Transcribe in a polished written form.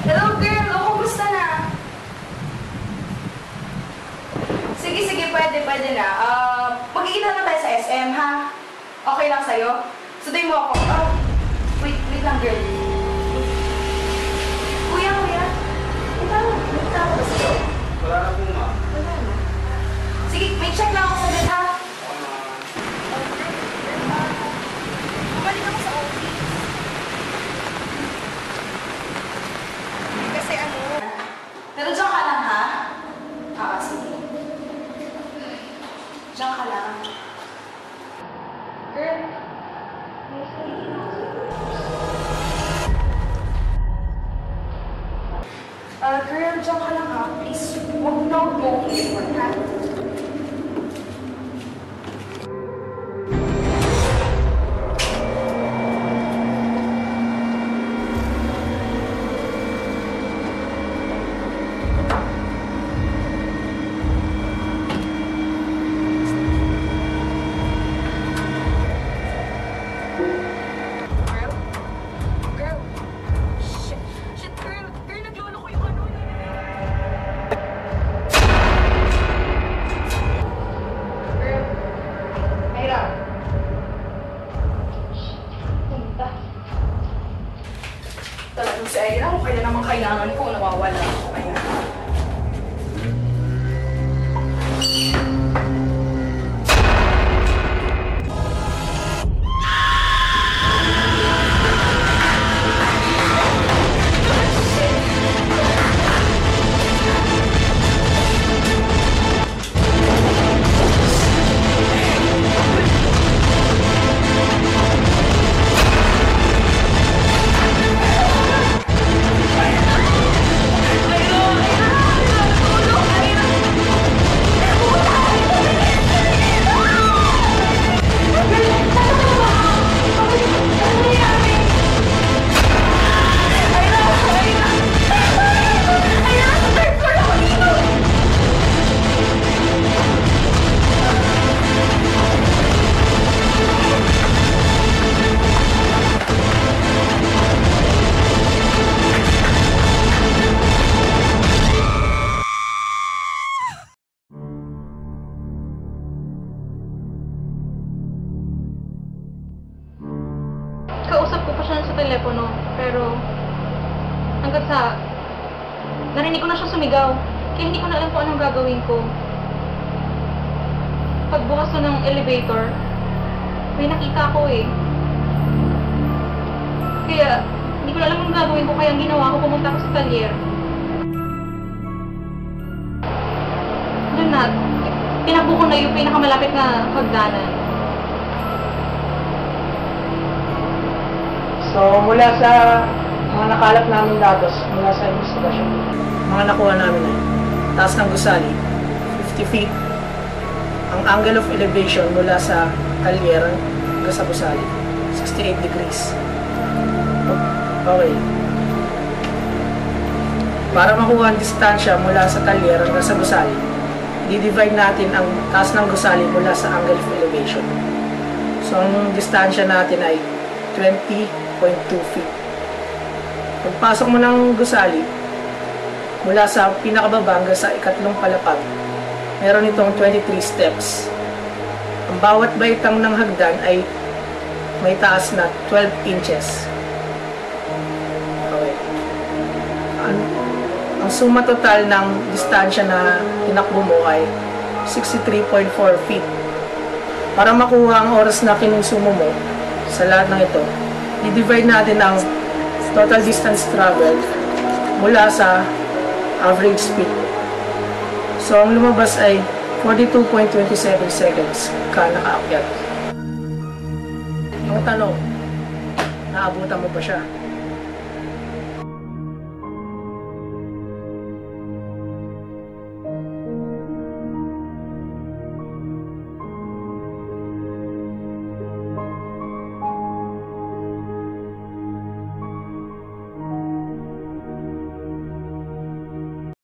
Hello girl, kumusta na? Sige, pwede na. Magkikita na tayo sa SM, ha? Okay lang sa'yo? Sunduin mo ako. Wait lang girl. Kuya. May tao ba sa'yo? Wala na po, ma. Wala na. Sige, may check lang ako saglit, ha? Bumalik ako sa office. Kasi pero dyan ka lang, ha? Sige. Diyan ka lang. Girl, may sabihin ako sa'yo. Girl, diyan ka lang, ha? Please, huwag na huwag mo akong iwan, ha? Talagang si Aira, kung kailan naman kailangan ko, nawawala ako kaya. Kausap ko pa siya sa telepono, pero hanggang sa narinig ko na siya sumigaw, kaya hindi ko na alam kung anong gagawin ko. Pagbukas ko ng elevator, may nakita ko eh. Kaya hindi ko na alam anong gagawin ko, kaya ang ginawa ko, pumunta ko sa talyer. Doon na, tinakbo ko na yung pinakamalapit na hagdanan. So, mula sa mga nakalap namin datos, mula sa investigasyon, mga nakuha namin ay taas ng gusali, 50 feet. Ang angle of elevation mula sa talyer hanggang sa gusali, 68 degrees. Okay. Para makuha ang distansya mula sa talyer hanggang sa gusali, di-divide natin ang taas ng gusali mula sa angle of elevation. So, ang distansya natin ay 20.2 feet. Pagpasok mo ng gusali, mula sa pinakababa hanggang sa ikatlong palapag, meron itong 23 steps. Ang bawat baitang ng hagdan ay may taas na 12 inches. Okay. Ang suma total ng distansya na tinakbo mo ay 63.4 feet. Para makuha ang oras na kinonsumo mo sa lahat ng ito, i-divide natin ang total distance traveled mula sa average speed. So, ang lumabas ay 42.27 seconds ka nakaakyat. Yung tanong, naabutan mo pa siya?